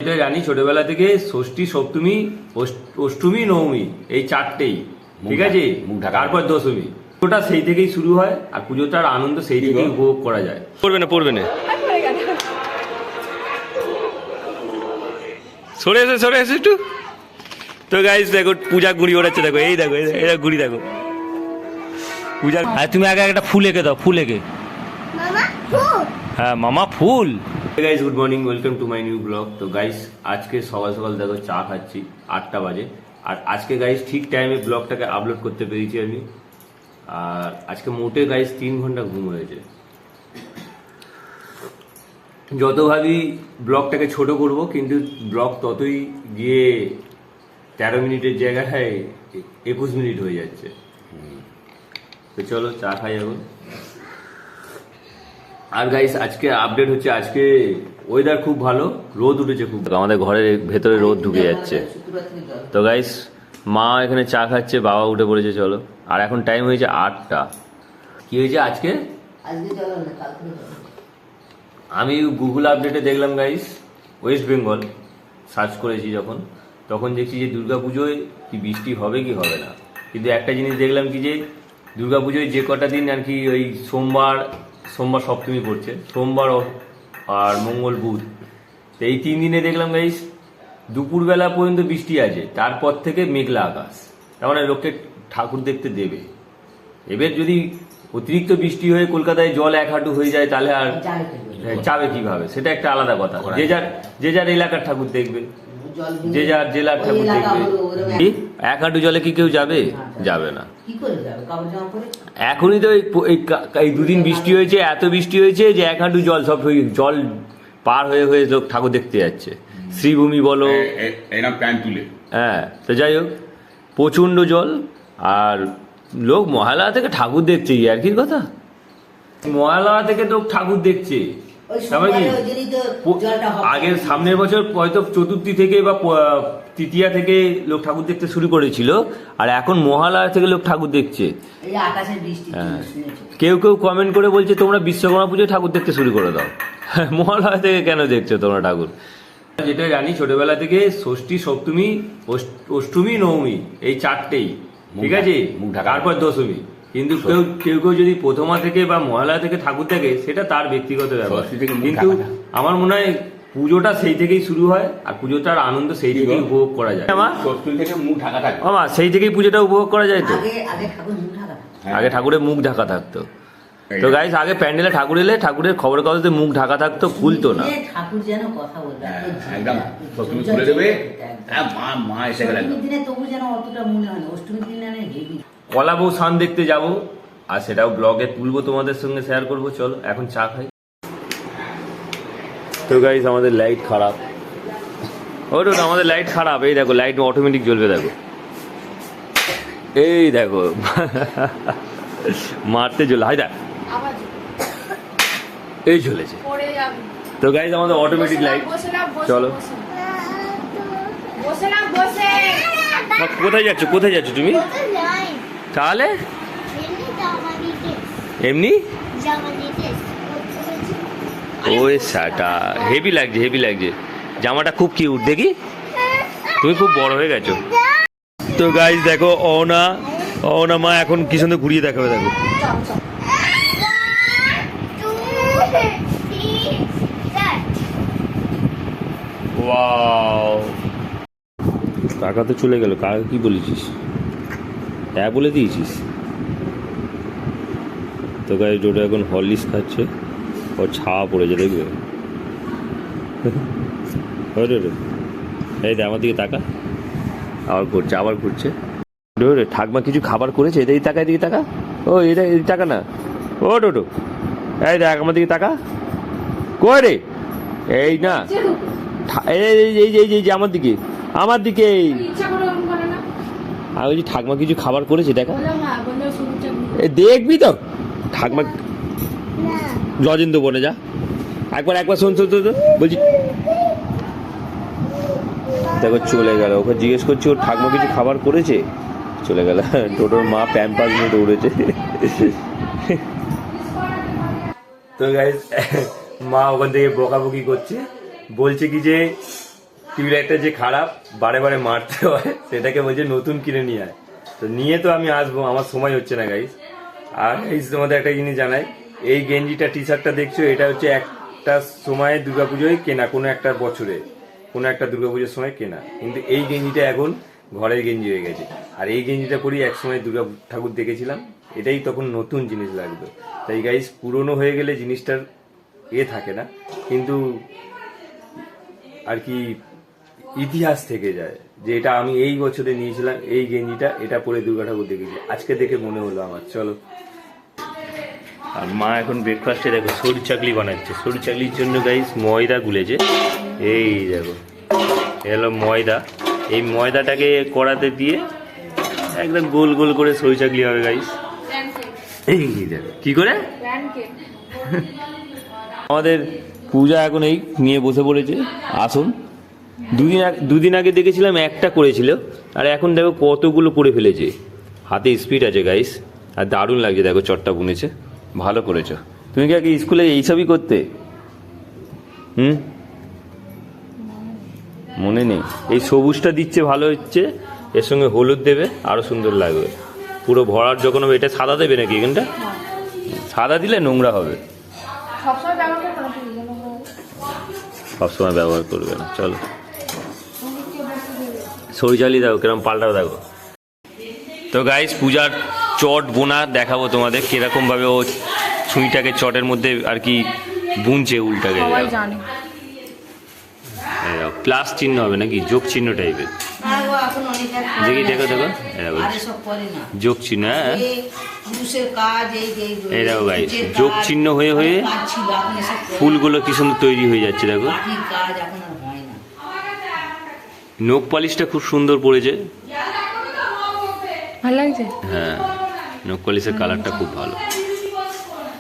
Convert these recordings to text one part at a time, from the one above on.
এটা জানি ছোটবেলা থেকে ষষ্ঠী সপ্তমী অষ্টমী নবমী এই চারটেই, ঠিক আছে, তারপর দশমী। পুজোটা সেই থেকেই শুরু হয় আর পুজোটার আনন্দ সেই থেকেই উপভোগ করা যায়। পড়বে না সরে এসে একটু। তো গাইস দেখো পূজা গুড়ি ওড়াচ্ছে, দেখো এই দেখো এটা গুড়ি দেখো পূজা। আর তুমি আগে একটা ফুল এঁকে দাও, ফুল এঁকে। হ্যাঁ মামা ফুল। Guys good morning, welcome to my new blog. তো গাইস আজকে সকাল সকাল দেখো চা খাচ্ছি, 8টা বাজে। আর আজকে গাইস ঠিক টাইমে ব্লগটাকে আপলোড করতে পেরেছি আমি। আর আজকে মোটে গাইস 3 ঘন্টা ঘুম হয়েছে। যত ভাবি ব্লগটাকে ছোট করব, কিন্তু ব্লগ ততই গিয়ে 13 মিনিটের জায়গায় 21 মিনিট হয়ে যাচ্ছে। তো চলো চা খাই এখন। আর গাইস আজকে আপডেট হচ্ছে, আজকে ওয়েদার খুব ভালো, রোদ উঠেছে খুব, আমাদের ঘরের ভেতরে রোদ ঢুকে যাচ্ছে। তো গাইস মা এখানে চা খাচ্ছে, বাবা উঠে পড়েছে চলো। আর এখন টাইম হয়েছে 8টা। কি হয়েছে আজকে? আমি গুগল আপডেটে দেখলাম গাইস, ওয়েস্ট বেঙ্গল সার্চ করেছি যখন, তখন দেখছি যে দুর্গাপুজোয় কি বৃষ্টি হবে কি হবে না। কিন্তু একটা জিনিস দেখলাম কি, যে দুর্গাপুজোয় যে কটা দিন আর কি ওই সোমবার সপ্তমী পড়ছে, সোমবার আর মঙ্গল বুধ, তো এই 3 দিনে দেখলাম গাইস দুপুরবেলা পর্যন্ত বৃষ্টি আছে, তারপর থেকে মেঘলা আকাশ। তার মানে লোককে ঠাকুর দেখতে দেবে। এবার যদি অতিরিক্ত বৃষ্টি হয়ে কলকাতায় জল 1 হাঁটু হয়ে যায়, তাহলে আর যাবে কিভাবে, সেটা একটা আলাদা কথা। যে যার এলাকার ঠাকুর দেখবে, যে যার জেলার ঠাকুর দেখবে। 1 হাঁটু জলে কি কেউ যাবে? যাবে না। এখনই তো এই 2 দিন বৃষ্টি হয়েছে, এত বৃষ্টি হয়েছে যে 1 হাঁটু জল, সব জল পার হয়ে লোক ঠাকুর দেখতে যাচ্ছে। শ্রীভূমি বলো, হ্যাঁ। তো যাই হোক, প্রচন্ড জল। আর লোক মহালয়া থেকে ঠাকুর দেখছে, আর কি কথা, মহালয়া থেকে লোক ঠাকুর দেখছে। আগের সামনের বছর হয়তো চতুর্থী থেকে বা তৃতীয়া থেকে লোক ঠাকুর দেখতে শুরু করেছিল, আর এখন মহালয়া থেকে লোক ঠাকুর দেখছে। কেউ কমেন্ট করে বলছে তোমরা বিশ্বকর্মা পুজোয় ঠাকুর দেখতে শুরু করে দাও, মহালয়া থেকে কেন দেখছো তোমরা ঠাকুর? যেটা জানি ছোটবেলা থেকে ষষ্ঠী সপ্তমী অষ্টমী নবমী এই চারটেই, ঠিক আছে, তারপর দশমী। কিন্তু কেউ যদি প্রথমা থেকে বা মহালয়া থেকে ঠাকুর দেখে, সেটা তার ব্যক্তিগত ব্যাপার। কিন্তু আমার মনে হয় পুজোটা সেই থেকেই শুরু হয় আর পুজোটার আনন্দ সেই থেকেই উপভোগ করা যায়। আমার সেই থেকেই পুজোটা উপভোগ করা যায়। তো আগে ঠাকুরের মুখ ঢাকা থাকতো। তো গাইস আগে প্যান্ডেলে ঠাকুর এলে ঠাকুরের খবরের কাগজে মুখ ঢাকা থাকতো, খুলতো না। ঠাকুর যেন কথা বলবে একদম, সপ্তমী খুলে দেবে, মা এসে গেল। দিনে তবু যেন অতটা মনে হয় না, অষ্টমীর দিনে হেভি। কলা বউ সান দেখতে যাব, আর সেটাও ব্লগে তুলবো, তোমাদের সঙ্গে শেয়ার করবো। চলো এখন চা খাই। তো গাইস আমাদের লাইট খারাপ, ওটা আমাদের লাইট খারাপ। এই দেখো লাইট অটোমেটিক জ্বলবে, দেখো এই দেখো মারতে জ্বলে, হাই দেখ এই জ্বলেছে। তো গাইস আমাদের অটোমেটিক লাইট। চলো কোথায় যাচ্ছ তুমি? তাহলে এমনি ওই শাটা হেভি লাগছে, জামাটা খুব কিউট, দেখি তুমি খুব বড় হয়ে গেছো। তো গাইস দেখো অনা মা এখন কি সুন্দর ঘুরিয়ে দেখাবে, দেখো ওয়াও। টাকা তো চলে গেল, কাকে কি বলেছিস? হ্যাঁ বলে দিয়েছিস। তো গাইস জোটা এখন হরলিক্স খাচ্ছে, ও ছাওয়া পড়েছে দেখবে। এই দেখ আমার দিকে তাকা, আবার ঘুরছে। ঠাকমা কিছু খাবার করেছে, এদিকে তাকা, ও এটা টাকা না, ও টোটো এই দেখ আমার দিকে তাকা, কই রে? এই না, এই আমার দিকে আমি বলছি ঠাকমা কিছু খাবার করেছে দেখা, দেখবি তো ঠাকমা। লজেন্দ্র বনে যা, একবার শোন তো বলছি। দেখো চলে গেল, ওকে জিজ্ঞেস করছি ওর ঠাকমা কিছু খাবার করেছে, চলে গেল। টোটোর মা প্যাম্পাস নিয়ে দৌড়েছে। তো গাইস মা ওখান থেকে বকাবকি করছে, বলছে কি যে টিউবলাইটটা যে খারাপ বারে বারে মারতে হয়, সেটাকে বলছে নতুন কিনে নিয়ে আয়। তো নিয়ে তো আমি আসবো, আমার সময় হচ্ছে না গাইস। আর গাইস তোমাদের একটা জিনিস জানাই, এই গেঞ্জিটা টি শার্টটা দেখছো, এটা হচ্ছে একটা সময় দুর্গাপুজোয় কেনা, কোনো একটা বছরে কোনো একটা দুর্গাপুজোর সময় কেনা, কিন্তু এই গেঞ্জিটা এখন ঘরের গেঞ্জি হয়ে গেছে। আর এই গেঞ্জিটা পরি এক সময় দুর্গা ঠাকুর দেখেছিলাম, এটাই তখন নতুন জিনিস লাগতো। তাই গাইস পুরনো হয়ে গেলে জিনিসটার থাকে না, কিন্তু আর কি ইতিহাস থেকে যায় যে এটা আমি এই বছরে নিয়েছিলাম এই গেঞ্জিটা, এটা পরে দুর্গা ঠাকুর দেখেছি, আজকে দেখে মনে হলো আমার। চলো। আর মা এখন ব্রেকফাস্টে দেখো সরু চাকলি বানাচ্ছে। সরু চাকলির জন্য গাইস ময়দা গুলেছে, এই দেখো এলো ময়দা। এই ময়দাটাকে কড়াতে দিয়ে একদম গোল গোল করে সরু চাকলি হবে গাইস। এই দেখো কি করে আমাদের পূজা এখন এই নিয়ে বসে পড়েছে আসুন। দুদিন আগে দেখেছিলাম একটা করেছিল, আর এখন দেখো কতগুলো করে ফেলেছে। হাতে স্পিড আছে গাইস, আর দারুণ লাগছে। দেখো চটটা বুনেছে, ভালো করেছো। তুমি কি আগে স্কুলে এইসবই করতে? মনে নেই? এই সবুজটা দিচ্ছে ভালো হচ্ছে, এর সঙ্গে হলুদ দেবে আরো সুন্দর লাগবে। পুরো ভরার যখন হবে, এটা সাদা দেবে নাকি এখানটা? সাদা দিলে নোংরা হবে, সবসময় ব্যবহার করবে না। চলো সরি চালি দেখো কিরকম পাল্টাও দেখো। তো গাইস পূজার চট বোনা দেখাবো তোমাদের, কিরকম ভাবে ও ছুঁইটাকে চটের মধ্যে আর কি বুনছে উল্টাকে। প্লাস চিহ্ন হবে নাকি, যোগ চিহ্ন টাইপের। দেখি দেখো দেখো যোগ চিহ্ন। হ্যাঁ এই দেখো গাইস যোগ চিহ্ন হয়ে হয়ে ফুলগুলো কি সুন্দর তৈরি হয়ে যাচ্ছে। দেখো নখ পালিশটা খুব সুন্দর পড়েছে, ভালো লাগছে। হ্যাঁ নখ পালিশের কালারটা খুব ভালো।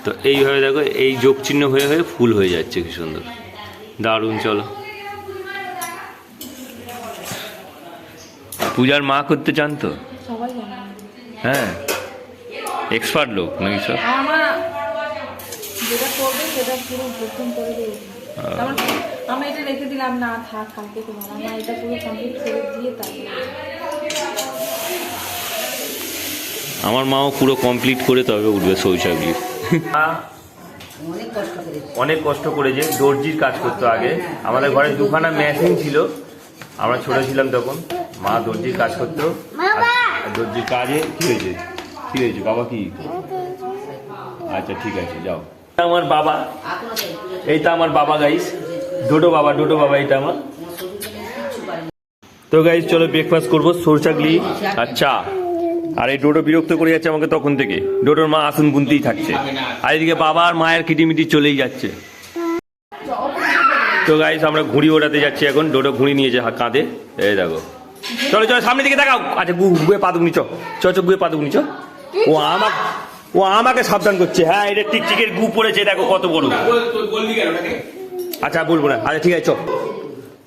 তো এইভাবে দেখো এই যোগ চিহ্ন হয়ে হয়ে ফুল হয়ে যাচ্ছে, কি সুন্দর দারুণ। চলো পূজার মা করতে চান তো? সবাই জানে। হ্যাঁ এক্সপার্ট লোক নাকি সব? আমার যেটা করবে সেটা পুরো প্রথম করে দেবো। আমি এটা রেখে দিলাম না, থাক কালকে তো আমার মা এটা পুরো কমপ্লিট করে দিয়ে তারপরে আমার মাও পুরো কমপ্লিট করে তবে উঠবে শৌচাগলি। অনেক কষ্ট করেছে, দর্জির কাজ করতো আগে। আমাদের ঘরে দুখানা মেশিন ছিল, আমরা ছোট ছিলাম তখন। মা দর্জির কাজ করতো, দর্জির কাজে কি হয়েছে কি হয়েছে বাবা কি? আচ্ছা ঠিক আছে যাও। আমার বাবা, এইটা আমার বাবা গাইস, ডোডো বাবা, ডোডো বাবা এটা আমার। তো গাইস চলো ব্রেকফাস্ট করবো, সরচাগলি আর চা। আর এই ডোডো বিরক্ত করে যাচ্ছে আমাকে তখন থেকে, ডোডোর মা আসুন বুনতেই থাকছে, আর এদিকে বাবা আর মায়ের কিটিমিটি চলেই যাচ্ছে। তো গাইস আমরা ঘুড়ি ওড়াতে যাচ্ছি এখন, ডোডো ঘুড়ি নিয়েছে কাঁধে, এই দেখো। চলো চলো সামনের দিকে দেখাও। আচ্ছা গুয়ে পা দুগুনি, চ গুয়ে পা দুগুনি চ। ও আমাকে সাবধান করছে। হ্যাঁ এটা টিকটিকের গু পড়েছে, দেখো কত বড়। আচ্ছা বলবো না, আচ্ছা ঠিক আছে চ।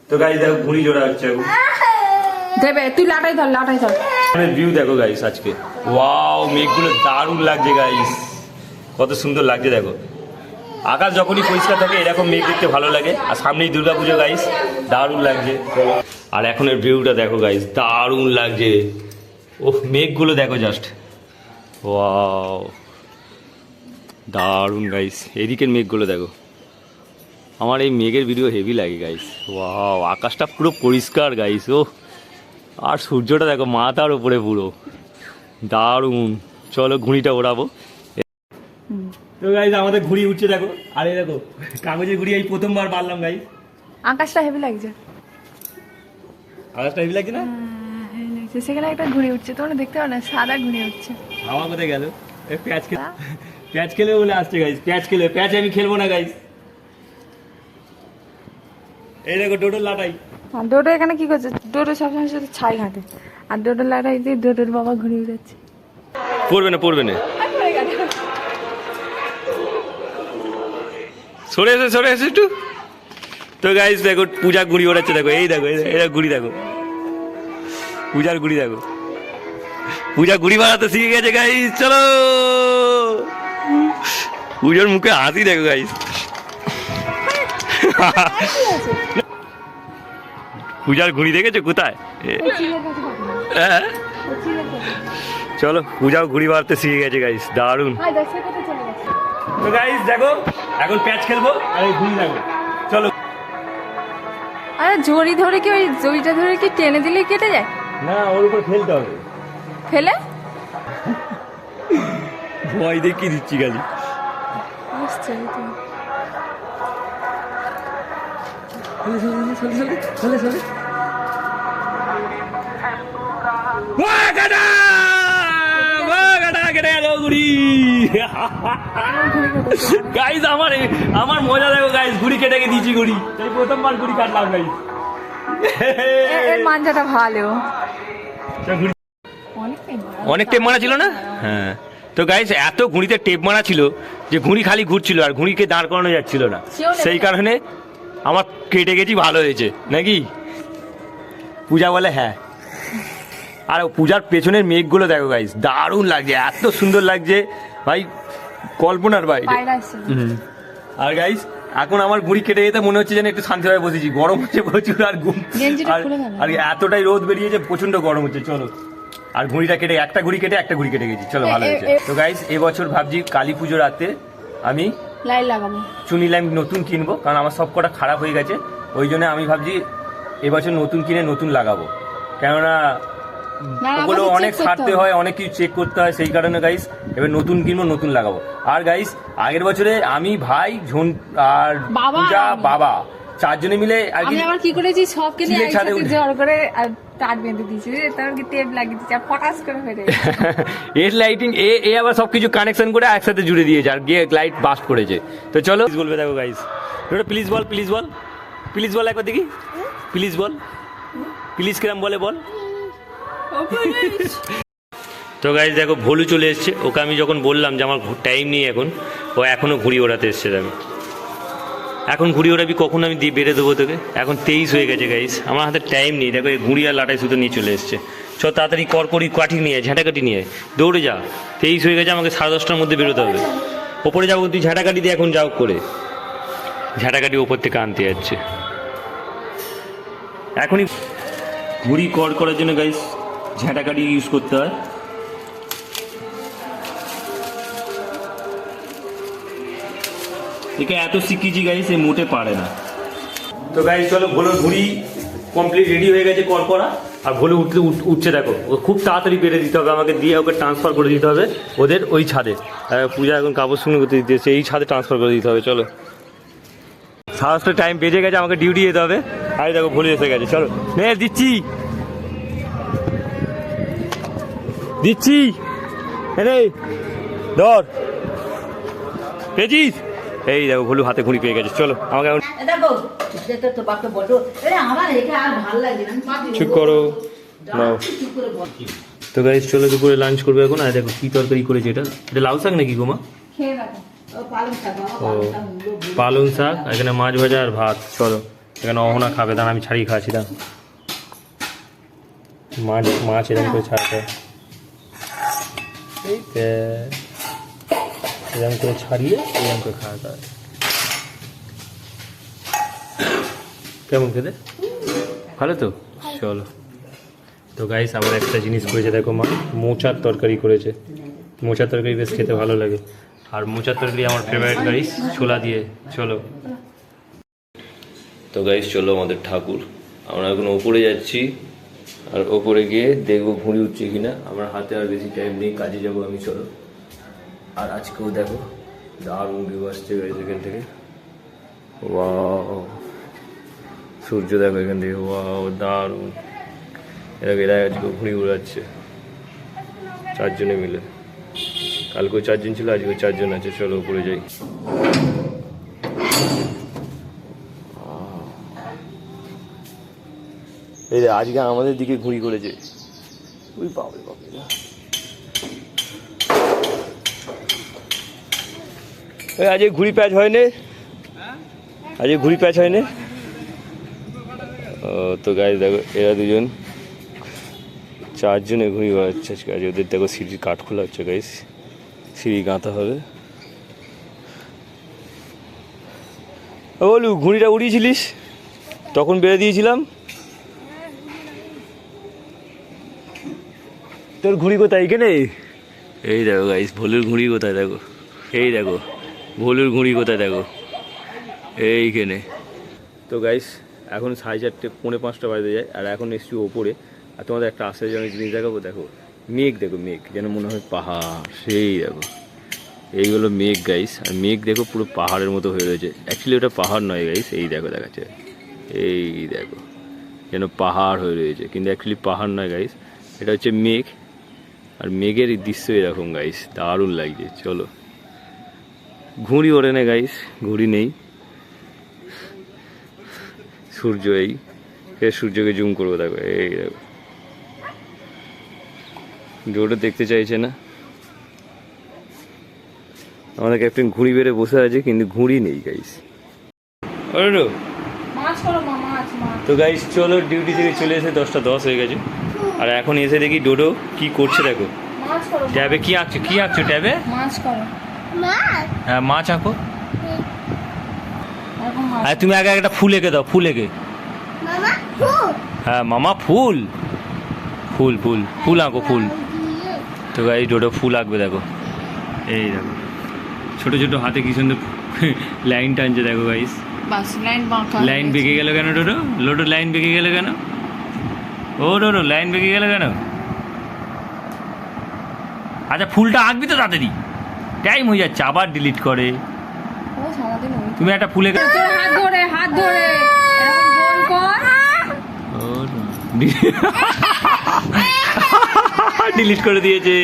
তো গাইস দেখো ঘুড়ি জোড়া হচ্ছে এখন। দেবে তুই লাটাই ধর, লাটাই ধর। ভিউ দেখো গাইস আজকে, ওয়াও মেঘগুলো দারুণ লাগছে গাইস, কত সুন্দর লাগছে দেখো। আকাশ যখনই পরিষ্কার থাকে এরকম মেঘ দেখতে ভালো লাগে। আর সামনেই দুর্গাপুজো গাইস, দারুণ লাগছে। আর এখন এর ভিউটা দেখো গাইস, দারুণ লাগছে। ও মেঘগুলো দেখো জাস্ট, ওয়াও দারুণ গাইস। এদিকের মেঘগুলো দেখো, আমার এই মেঘের ভিডিও হেভি লাগে গাইস। ওয়াও আকাশটা পুরো পরিষ্কার গাইস। ও আর সূর্যটা দেখো মাথার উপরে পুরো দারুণ। চলো ঘুড়িটা ওড়াবো। তো গাইস আমাদের ঘুড়ি উঠছে দেখো, আর এই দেখো কাগজের ঘুড়ি এই প্রথমবার মারলাম গাইস। আকাশটা হেভি লাগছে, আকাশটা হেভি লাগছে না? হেভি লাগছে। সেখানে একটা ঘুড়ি উঠছে, তোমরা দেখতে পাও না, সাদা ঘুড়ি উঠছে। হাওয়া কোথায় গেল? প্যাচ খেলে বলে আসছে গাইস, প্যাচ খেলে। প্যাচ আমি খেলবো না গাইস। এই দেখো ডোডোর লাটাই। আর ডোডো এখানে কি করছে? ডোডো সবসময় শুধু ছাই ঘাটে, আর ডোডোর লাটাই দিয়ে ডোডোর বাবা ঘুড়ি উড়াচ্ছে। পড়বে না পড়বে না, সরে এসে একটু। তো গাইস দেখো পূজা ঘুড়ি ওড়াচ্ছে দেখো, এই দেখো এটা ঘুড়ি দেখো, পূজার ঘুড়ি দেখো। পূজা ঘুড়ি বানাতে শিখে গেছে গাইস। চলো পূজার মুখে হাসি দেখো গাইস। পূজার ঘুড়ি দেখেছো কোথায়? ওই চিলের কাছে পাবো না। হ্যাঁ ওই চিলের কাছে। চলো পূজাও ঘুড়ি মারতে শিখে গেছে গাইস, দারুণ। হাই দশের কোথায় চলে গেছে? তো গাইস দেখো এখন প্যাচ খেলবো আর এই ঘুড়ি লাগবে, চলো। আরে ঝড়ি ধরে কি ওই জড়িটা ধরে কি টেনে দিলে কেটে যায়? না ওর উপর খেলতে হবে, ফেলে? ভয় দেখিয়ে দিচ্ছি গালি। আসছে এই তো। গাইস আমার মজা দেখো গাইস, ঘুড়ি কেটে দিয়েছি, ঘুড়ি এই প্রথমবার ঘুড়ি কাটলাম গাইস। এর মানজাটা ভালো। অনেক টেপ মারা ছিল না? হ্যাঁ। তো গাইস এত ঘুড়িতে টেপ মারা ছিল যে ঘুড়ি খালি ঘুরছিল আর ঘুড়িকে দাঁড় করানো যাচ্ছিল না, সেই কারণে আমার কেটে গেছি, ভালো হয়েছে নাকি? পূজা বলে হ্যাঁ। আর পূজার পেছনের মেঘগুলো দেখো গাইস, দারুণ লাগছে, এত সুন্দর লাগছে ভাই, কল্পনার বাইরে। আর গাইস এখন আমার ঘুড়ি কেটে যেতে মনে হচ্ছে যেন একটু শান্তিভাবে বসেছি, গরম হচ্ছে প্রচুর, আর আর এতটাই রোদ বেরিয়েছে, প্রচন্ড গরম হচ্ছে। চলো আর ঘুড়িটা কেটে একটা ঘুড়ি কেটে গেছি, চলো ভালো হয়েছে। তো গাইস এবছর ভাবছি কালী পুজো রাতে আমি লাইট লাগাবো, চুনি লাইট নতুন কিনবো, কারণ আমার সব কটা খারাপ হয়ে গেছে, ওই জন্য আমি ভাবছি এবছর নতুন কিনে নতুন লাগাবো, কেননা ওগুলো অনেক সারতে হয়, অনেক কিছু চেক করতে হয়, সেই কারণে গাইস এবার নতুন কিনবো, নতুন লাগাবো। আর গাইস আগের বছরে আমি, ভাই, আর পূজা, বাবা চারজনে মিলে আর আমি আবার কি করেছি সব কিনে চিলের ছাদে একসাথে জড় করে আর তার বেঁধে দিয়েছি, তার কি টেপ লাগিয়ে দিয়েছি আর ফটাস করে হয়ে গেছে। এর লাইটিং এ আবার সবকিছু কানেকশন করে একসাথে জুড়ে দিয়েছে আর গিয়ে লাইট বাস্ট করেছে। তো চলো বলবে দেখো গাইস, প্লিজ বল, প্লিজ বল, প্লিজ বল একবার দেখি, প্লিজ বল, প্লিজ কিরাম বলে বল। তো গাইস দেখো ভোলু চলে এসছে, ওকে আমি যখন বললাম যে আমার টাইম নেই এখন, ও এখনও ঘুড়ি ওড়াতে এসছে। দেখো এখন ঘুড়ি ওড়াবি কখন, আমি দিয়ে বেড়ে দেবো তোকে, এখন 23 হয়ে গেছে গাইস, আমার হাতে টাইম নেই। দেখো এই ঘুড়ি আর লাটাই সুতো নিয়ে চলে এসছে, চ তাড়াতাড়ি করি কাঠি নিয়ে ঝাঁটাকাঠি নিয়ে দৌড়ে যা, 23 হয়ে গেছে, আমাকে 10:30টার মধ্যে বেরোতে হবে। ওপরে যাবো, তুই ঝাঁটাকাঠি দিয়ে এখন যাও করে, ঝাঁটাকাঠি ওপর থেকে আনতে যাচ্ছে এখনই। ঘুড়ি করার জন্য গাইস ঝাঁটাকাঠি ইউজ করতে হয়। একে এত শিখিয়েছি গাইস, এ মোটে পারে না। তো গাইস চলো, ভোলোর ঘুড়ি কমপ্লিট রেডি হয়ে গেছে করা, আর ভোলে উঠছে দেখো, ও খুব তাড়াতাড়ি বেড়ে দিতে হবে আমাকে, দিয়ে ওকে ট্রান্সফার করে দিতে হবে ওদের ওই ছাদে। পূজা এখন কাপড় শুনে করতে দিতেছে, এই ছাদে ট্রান্সফার করে দিতে হবে। চলো 7টা টাইম বেজে গেছে, আমাকে ডিউটি যেতে হবে। আর দেখো ভুলে এসে গেছে, চলো নে দিচ্ছি ধর, পেয়েছিস? এই দেখো ভুলু হাতে ঘুড়ি পেয়ে গেছে, চলো আমাকে এখন দেখো সেটা তো বাপকে বটো, আমার এটা আর ভালো লাগে না, ঠিক করো নাও। চুপ করে বল। তো গাইস চলো দুপুরে লাঞ্চ করবে এখন। আর দেখো কি তরকারি করেছে, এটা লাউ শাক নাকি গোমা? খেয়ে দেখো। পালং শাক, ও পালং শাক, এখানে মাছ ভাজা আর ভাত। চলো এখানে অহনা খাবে, দাঁড়া আমি ছাড়িয়ে খাচ্ছি, দাঁড়া মাছ এরকম করে ছাড়াতে এরকম করে ছাড়িয়ে এরকম করে খাওয়াতে হয়। কেমন খেতে? ভালো তো? চলো। তো গাইস আবার একটা জিনিস করেছে দেখো, মা মোচার তরকারি করেছে। মোচার তরকারি বেশ খেতে ভালো লাগে, আর মোচার তরকারি আমার ফেভারিট গাইস, ছোলা দিয়ে। চলো তো গাইস চলো আমাদের ঠাকুর, আমরা এখন ওপরে যাচ্ছি, আর ওপরে গিয়ে দেখবো ঘুড়ি উঠছে কিনা। আমার হাতে আর বেশি টাইম নেই, কাজে যাবো আমি। চলো। আর আজকেও দেখো দারুণ ভিউ আসছে গাইস এখান থেকে, ওয়াও সূর্য দেখো এখান থেকে, ওয়াও দারুণ। এরা আজকে ঘুড়ি উড়াচ্ছে 4 জনে মিলে, কালকেও 4 জন ছিল, আজকেও 4 জন আছে। চলো উপরে যাই। এই আজকে আমাদের দিকে ঘুড়ি করেছে, ওই বাপরে বাপরে। আজকে ঘুড়ি প্যাচ হয়নি, আজকে ঘুড়ি প্যাচ হয়নি। ও তো গাইস দেখো এরা দুজন 4 জনে ঘুড়ি বাড়াচ্ছে আজকে। আজ ওদের দেখো সিঁড়ির কাঠ খোলা হচ্ছে গাইস, সিঁড়ি গাঁথা হবে। বলু ঘুড়িটা উড়িয়েছিলিস, তখন বেড়ে দিয়েছিলাম, তোর ঘুড়ি কোথায় এখানে? এই দেখো গাইস, ভোলুর ঘুড়ি কোথায় দেখো, এই দেখো ভোলুর ঘুড়ি কোথায় দেখো, এইখানে। তো গাইস এখন 4:30 4:45 বাজতে যায়, আর এখন এসছি ওপরে। আর তোমাদের একটা আশ্চর্যজনক জিনিস দেখাবো, দেখো মেঘ, দেখো মেঘ যেন মনে হয় পাহাড়, সেই দেখো এইগুলো মেঘ গাইস। আর মেঘ দেখো পুরো পাহাড়ের মতো হয়ে রয়েছে, অ্যাকচুয়ালি ওটা পাহাড় নয় গাইস, এই দেখো দেখাচ্ছে, এই দেখো যেন পাহাড় হয়ে রয়েছে, কিন্তু অ্যাকচুয়ালি পাহাড় নয় গাইস, এটা হচ্ছে মেঘ। আর মেঘের এই দৃশ্য এরকম গাইস, দারুণ লাগছে। চলো, ঘুড়ি ওড়ে না গাইস, ঘুড়ি নেই, সূর্য এই সূর্যকে জুম করবো দেখো, এই দেখো জোরটা দেখতে চাইছে না। আমাদের ক্যাপ্টেন ঘুড়ি বেড়ে বসে আছে, কিন্তু ঘুড়ি নেই গাইস। মাছ করো মা, মাছ মাছ। তো গাইস চলো, ডিউটি থেকে চলে এসে 10:10 হয়ে গেছে। আর এখন এসে দেখি ডোডো কি করছে দেখো, মাছ করো ট্যাবে কি আঁকছো, কি আঁকছো ট্যাবে? মাছ করো। হ্যাঁ মাছ আঁকো। এখন মাছ। আর তুমি আগে একটা ফুল এঁকে দাও, ফুল এঁকে। হ্যাঁ মামা ফুল, ফুল ফুল ফুল আঁকো, ফুল। তো গাইস ডোডো ফুল আঁকবে দেখো, এই দেখো ছোট ছোট হাতে কি সুন্দর লাইন টানছে দেখো গাইস। বাস লাইন বাঁকা। লাইন বেঁকে গেল কেন ডোডো? লোডো লাইন বেঁকে গেল কেন? ও ডোডো লাইন বেঁকে গেল কেন? আচ্ছা ফুলটা আঁকবি তো তাড়াতাড়ি, টাইম হয়ে যাচ্ছে, আবার ডিলিট করে। ও সারাদিন ওই। তুমি একটা ফুলে তোর হাত ধরে হাত ধরে এরকম গোল কর। ডিলিট করে দিয়েছে।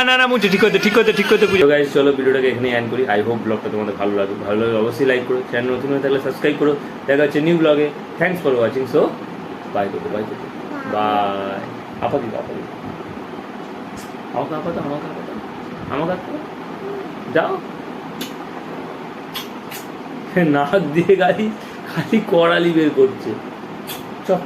না না মুছে, ঠিক করতে ঠিক করতে ঠিক করতে পুজো। গাইস চলো ভিডিওটাকে এখানেই এন্ড করি। আই হোপ ব্লগটা তোমাদের ভালো লাগবে, ভালো লাগলে অবশ্যই লাইক করো, চ্যানেল নতুন হয়ে থাকলে সাবস্ক্রাইব করো। দেখা হচ্ছে নিউ ব্লগে। Thanks for watching. So bye করো, বাই করো, বাই। আপাতত আপাতত আমাকে আপাতত আমাকে আপাতত আমাকে আপাতত যাও। নাক দিয়ে গাড়ি খালি কড়ালি বের করছে। চল।